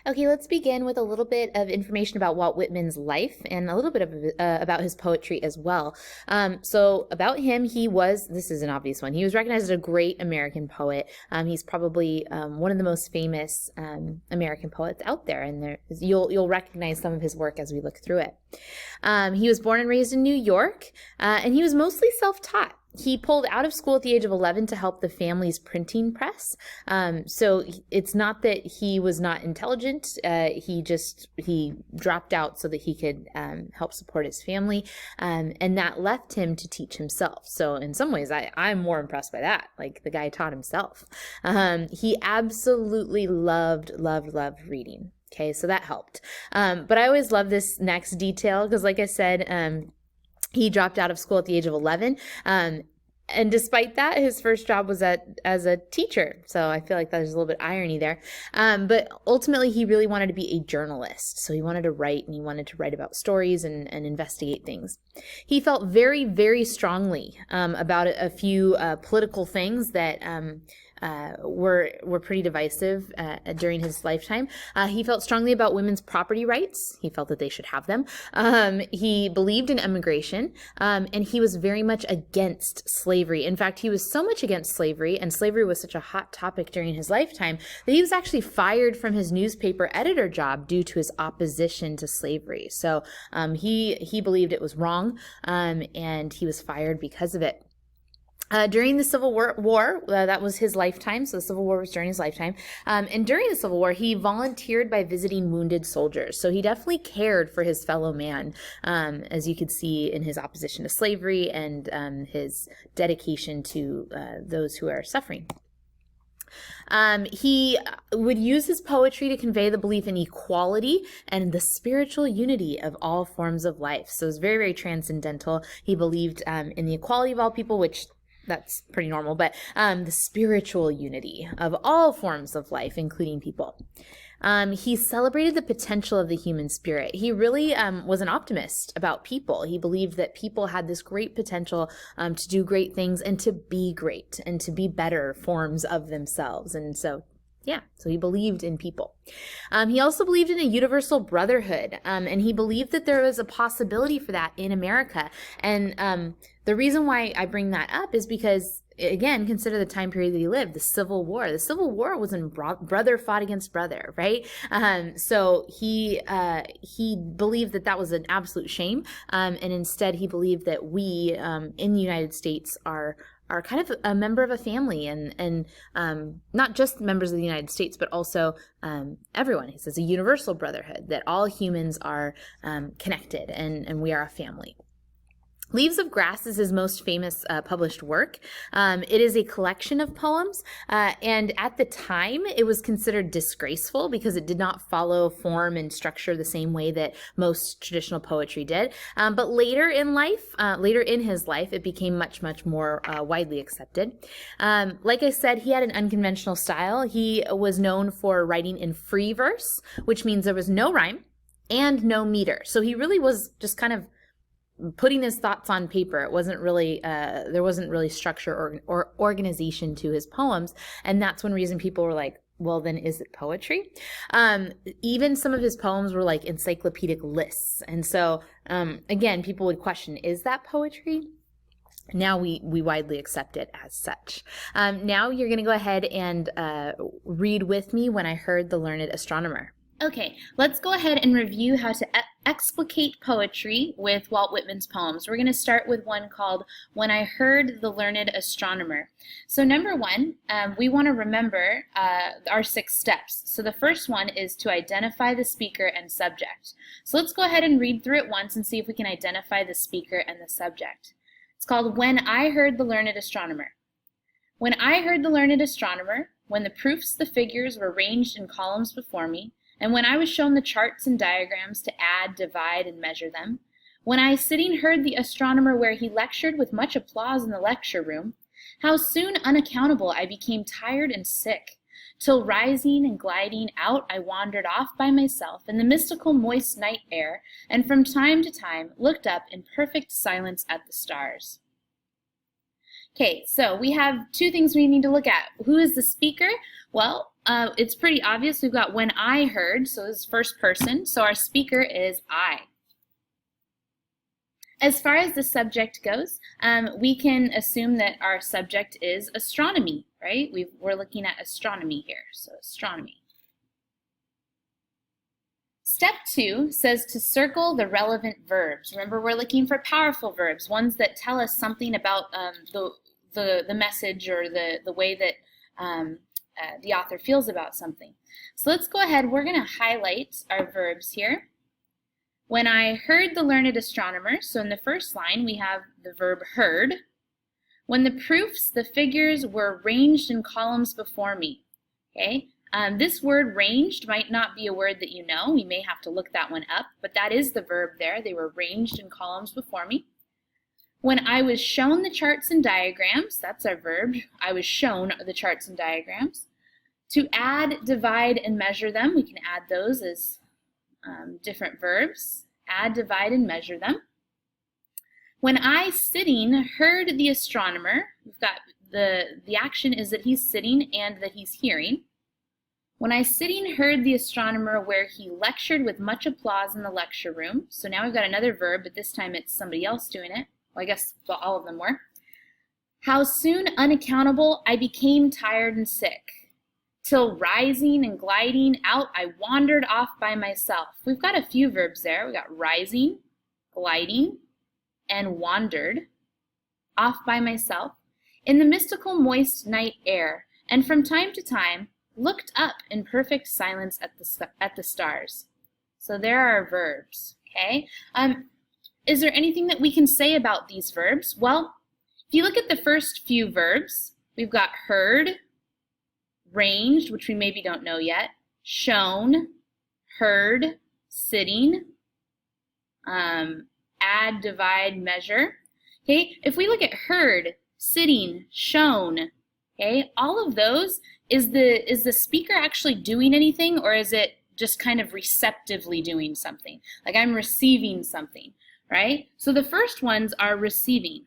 Okay, let's begin with a little bit of information about Walt Whitman's life and a little bit of about his poetry as well. So about him, this is an obvious one, he was recognized as a great American poet. He's probably one of the most famous American poets out there, and you'll recognize some of his work as we look through it. He was born and raised in New York, and he was mostly self-taught. He pulled out of school at the age of 11 to help the family's printing press. So it's not that he was not intelligent. He dropped out so that he could help support his family. And that left him to teach himself. So in some ways, I'm more impressed by that. Like, the guy taught himself. He absolutely loved reading. Okay, so that helped. But I always love this next detail because, like I said, he dropped out of school at the age of 11. And despite that, his first job was as a teacher. So I feel like there's a little bit of irony there. But ultimately, he really wanted to be a journalist. So he wanted to write, and he wanted to write about stories and investigate things. He felt very, very strongly about a few political things that were pretty divisive during his lifetime. He felt strongly about women's property rights. He felt that they should have them. He believed in immigration, and he was very much against slavery. In fact, he was so much against slavery, and slavery was such a hot topic during his lifetime, that he was actually fired from his newspaper editor job due to his opposition to slavery. So he believed it was wrong, and he was fired because of it. During the Civil War, that was his lifetime, so the Civil War was during his lifetime. And during the Civil War, he volunteered by visiting wounded soldiers. So he definitely cared for his fellow man, as you could see in his opposition to slavery and his dedication to those who are suffering. He would use his poetry to convey the belief in equality and the spiritual unity of all forms of life. So it was very, very transcendental. He believed in the equality of all people, which that's pretty normal, but the spiritual unity of all forms of life, including people. He celebrated the potential of the human spirit. He really was an optimist about people. He believed that people had this great potential to do great things and to be great and to be better forms of themselves. And so he believed in people. He also believed in a universal brotherhood, and he believed that there was a possibility for that in America. And the reason why I bring that up is because, again, consider the time period that he lived, the Civil War. The Civil War was when brother fought against brother, right? So he believed that that was an absolute shame, and instead he believed that we in the United States are kind of a member of a family, and not just members of the United States, but also everyone. He says a universal brotherhood, that all humans are connected, and we are a family. Leaves of Grass is his most famous published work. It is a collection of poems, and at the time it was considered disgraceful because it did not follow form and structure the same way that most traditional poetry did. But later in his life, it became much, much more widely accepted. Like I said, he had an unconventional style. He was known for writing in free verse, which means there was no rhyme and no meter. So he really was just kind of putting his thoughts on paper. It wasn't really there wasn't really structure or organization to his poems, and that's one reason people were like, well, then is it poetry? Even some of his poems were like encyclopedic lists, and so again, people would question, is that poetry? Now we widely accept it as such. Now you're going to go ahead and read with me When I Heard the Learned Astronomer. Okay, let's go ahead and review how to explicate poetry with Walt Whitman's poems. We're going to start with one called When I Heard the Learned Astronomer. So number one, we want to remember our 6 steps. So the first one is to identify the speaker and subject. So let's go ahead and read through it once and see if we can identify the speaker and the subject. It's called When I Heard the Learned Astronomer. When I heard the learned astronomer, when the proofs, the figures were ranged in columns before me, and when I was shown the charts and diagrams to add, divide, and measure them, when I sitting heard the astronomer where he lectured with much applause in the lecture room, how soon unaccountable I became tired and sick, till rising and gliding out I wandered off by myself in the mystical moist night air, and from time to time looked up in perfect silence at the stars. Okay, so we have 2 things we need to look at. Who is the speaker? Well, it's pretty obvious. We've got when I heard, so this is first person, so our speaker is I. As far as the subject goes, we can assume that our subject is astronomy, right? We're looking at astronomy here, so astronomy. Step 2 says to circle the relevant verbs. Remember, we're looking for powerful verbs, ones that tell us something about the message or the way that the author feels about something. So let's go ahead. We're going to highlight our verbs here. When I heard the learned astronomer, so in the first line we have the verb heard. When the proofs, the figures were ranged in columns before me. Okay, this word ranged might not be a word that you know. We may have to look that one up, but that is the verb there. They were ranged in columns before me. When I was shown the charts and diagrams, that's our verb. I was shown the charts and diagrams. To add, divide, and measure them, we can add those as different verbs. Add, divide, and measure them. When I, sitting, heard the astronomer, we've got the action is that he's sitting and that he's hearing. When I, sitting, heard the astronomer where he lectured with much applause in the lecture room. So now we've got another verb, but this time it's somebody else doing it. Well, I guess all of them were. How soon, unaccountable, I became tired and sick. Till rising and gliding out, I wandered off by myself. We've got a few verbs there. We've got rising, gliding, and wandered off by myself in the mystical moist night air, and from time to time looked up in perfect silence at the stars. So there are our verbs, okay? Is there anything that we can say about these verbs? Well, if you look at the first few verbs, we've got heard, ranged, which we maybe don't know yet, shown, heard, sitting, add, divide, measure. Okay, if we look at heard, sitting, shown, okay, all of those, is the speaker actually doing anything, or is it just kind of receptively doing something? Like I'm receiving something, right? So the first ones are receiving.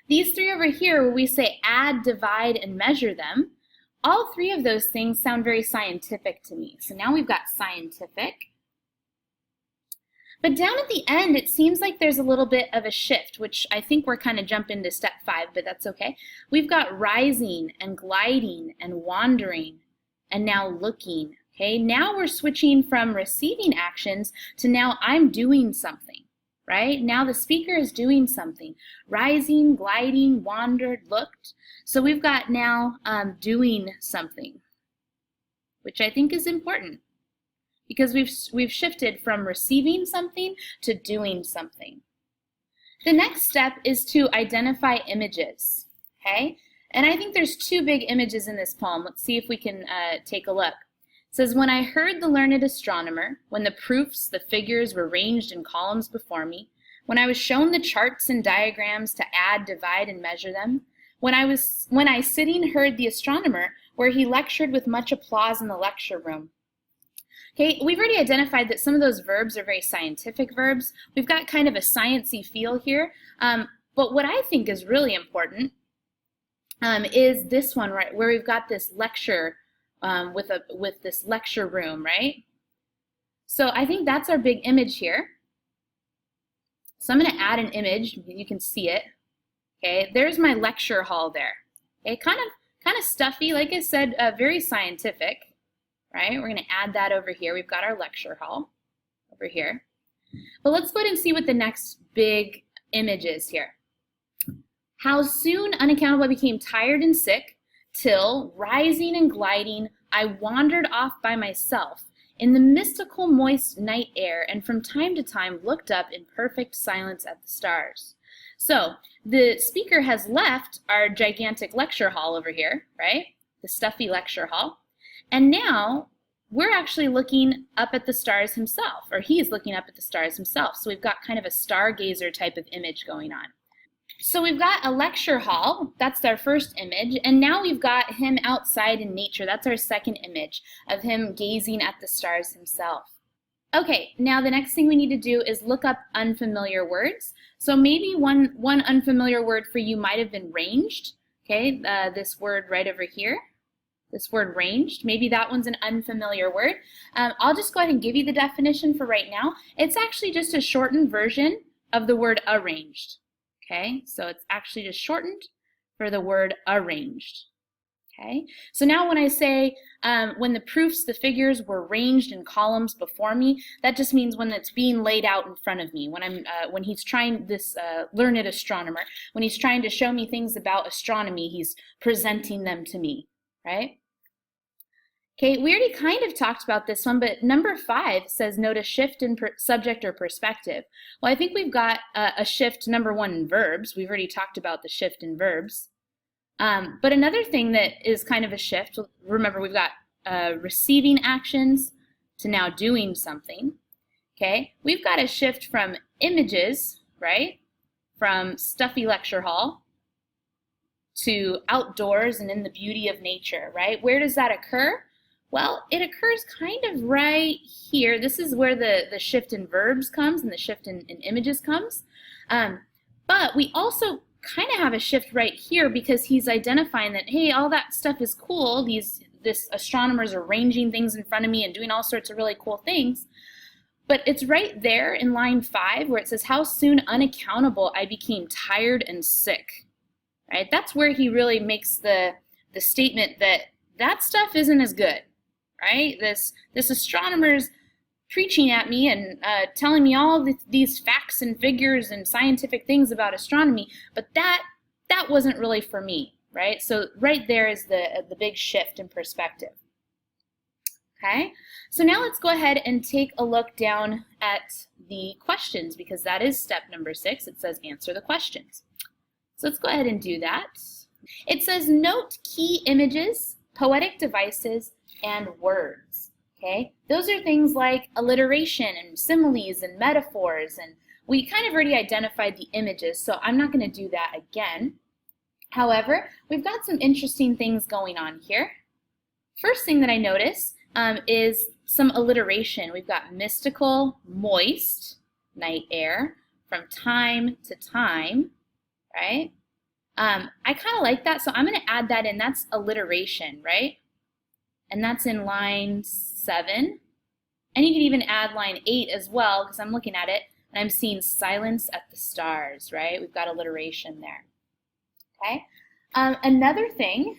These three over here, where we say add, divide, and measure them, all three of those things sound very scientific to me. So now we've got scientific. But down at the end, it seems like there's a little bit of a shift, which I think we're kind of jumping to step 5, but that's okay. We've got rising and gliding and wandering and now looking. Okay, now we're switching from receiving actions to now I'm doing something. Right? Now the speaker is doing something. Rising, gliding, wandered, looked. So we've got now doing something, which I think is important because we've shifted from receiving something to doing something. The next step is to identify images, okay? And I think there's 2 big images in this poem. Let's see if we can take a look. It says, when I heard the learned astronomer, when the proofs, the figures were ranged in columns before me, when I was shown the charts and diagrams to add, divide, and measure them, when I sitting heard the astronomer where he lectured with much applause in the lecture room. Okay, we've already identified that some of those verbs are very scientific verbs. We've got kind of a sciencey feel here, but what I think is really important is this one, right, where we've got this lecture with this lecture room, right? So I think that's our big image here. So I'm going to add an image. You can see it. Okay, there's my lecture hall there. Okay, kind of stuffy, like I said, very scientific, right? We're going to add that over here. We've got our lecture hall over here. But let's go ahead and see what the next big image is here. How soon, unaccountable, I became tired and sick, till, rising and gliding, I wandered off by myself in the mystical moist night air, and from time to time looked up in perfect silence at the stars. So the speaker has left our gigantic lecture hall over here, right? The stuffy lecture hall. And now we're actually looking up at the stars himself, or he's looking up at the stars himself. So we've got kind of a stargazer type of image going on. So we've got a lecture hall, that's our first image, and now we've got him outside in nature. That's our second image of him gazing at the stars himself. Okay, now the next thing we need to do is look up unfamiliar words. So maybe one unfamiliar word for you might have been ranged. Okay, this word right over here, this word ranged, maybe that one's an unfamiliar word. I'll just go ahead and give you the definition for right now. It's actually just a shortened version of the word arranged. Okay, so it's actually just shortened for the word arranged. Okay, so now when I say when the proofs, the figures were ranged in columns before me, that just means when it's being laid out in front of me. When he's trying, this learned astronomer, when he's trying to show me things about astronomy, he's presenting them to me, right? Okay, we already kind of talked about this one, but number 5 says note a shift in subject or perspective. Well, I think we've got a shift, number 1, in verbs. We've already talked about the shift in verbs. But another thing that is kind of a shift, remember we've got receiving actions to now doing something, okay? We've got a shift from images, right, from stuffy lecture hall to outdoors and in the beauty of nature, right? Where does that occur? Well, it occurs kind of right here. This is where the shift in verbs comes and the shift in images comes. But we also kind of have a shift right here because he's identifying that, hey, all that stuff is cool. This astronomers are arranging things in front of me and doing all sorts of really cool things. But it's right there in line 5 where it says, how soon unaccountable I became tired and sick. Right? That's where he really makes the statement that stuff isn't as good. Right? This astronomer's preaching at me and telling me all these facts and figures and scientific things about astronomy, but that wasn't really for me, right? So right there is the big shift in perspective. Okay, so now let's go ahead and take a look down at the questions because that is step number 6. It says answer the questions. So let's go ahead and do that. It says note key images, poetic devices, and words. Okay, those are things like alliteration and similes and metaphors, and we kind of already identified the images, so I'm not going to do that again. However, we've got some interesting things going on here. First thing that I notice is some alliteration. We've got mystical, moist, night air, from time to time, right? I kind of like that, so I'm going to add that in. That's alliteration, right? And that's in line 7. And you can even add line 8 as well, because I'm looking at it, and I'm seeing silence at the stars, right? We've got alliteration there. Okay? Another thing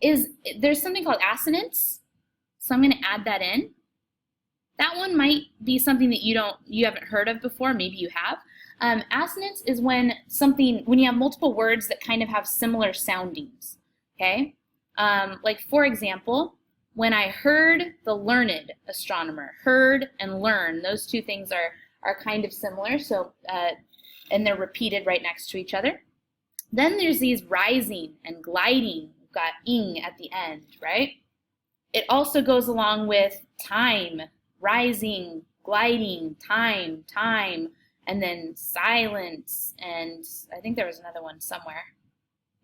is there's something called assonance, so I'm going to add that in. That one might be something that you haven't heard of before, maybe you have. Assonance is when you have multiple words that kind of have similar soundings, okay? Like for example, when I heard the learned astronomer, heard and learn, those two things are kind of similar, so and they're repeated right next to each other. Then there's these rising and gliding. We've got ing at the end, right? It also goes along with time, rising, gliding, time, and then silence, and I think there was another one somewhere.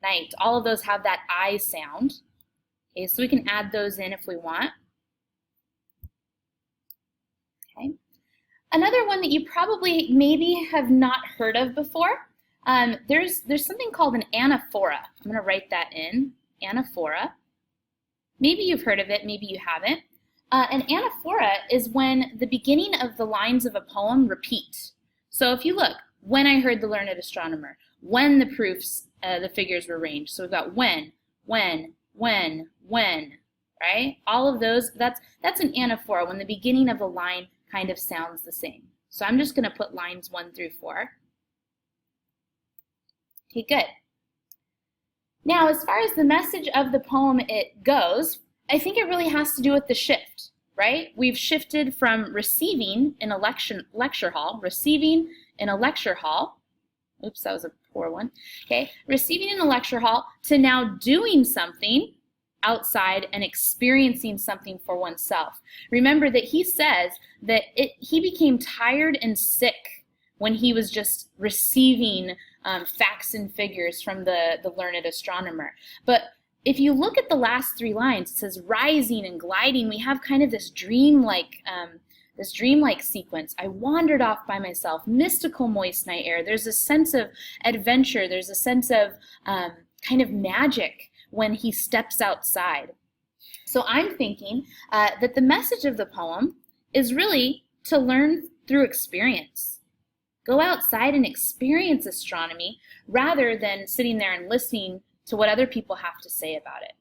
Night. All of those have that I sound. Okay, so we can add those in if we want. Okay. Another one that you probably maybe have not heard of before, there's something called an anaphora. I'm going to write that in, anaphora. Maybe you've heard of it, maybe you haven't. An anaphora is when the beginning of the lines of a poem repeat. So if you look, when I heard the learned astronomer, when the proofs, the figures were ranged. So we've got when, right? All of those, that's an anaphora, when the beginning of the line kind of sounds the same. So I'm just going to put lines 1 through 4. Okay, good. Now, as far as the message of the poem it goes, I think it really has to do with the shift, right? We've shifted from receiving in a lecture hall, receiving in a lecture hall. Oops, that was a poor one. Okay, receiving in a lecture hall to now doing something outside and experiencing something for oneself. Remember that he says that he became tired and sick when he was just receiving facts and figures from the learned astronomer. But if you look at the last three lines, it says rising and gliding. We have kind of this dreamlike sequence. I wandered off by myself, mystical moist night air. There's a sense of adventure. There's a sense of kind of magic when he steps outside. So I'm thinking that the message of the poem is really to learn through experience. Go outside and experience astronomy rather than sitting there and listening to what other people have to say about it.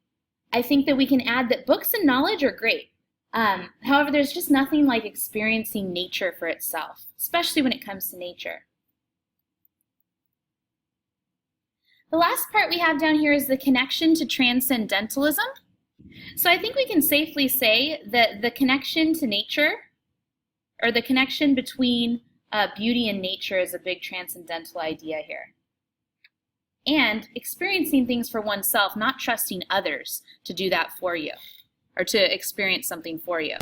I think that we can add that books and knowledge are great. However, there's just nothing like experiencing nature for itself, especially when it comes to nature. The last part we have down here is the connection to transcendentalism. So I think we can safely say that the connection to nature, or the connection between beauty and nature, is a big transcendental idea here. And experiencing things for oneself, not trusting others to do that for you, or to experience something for you.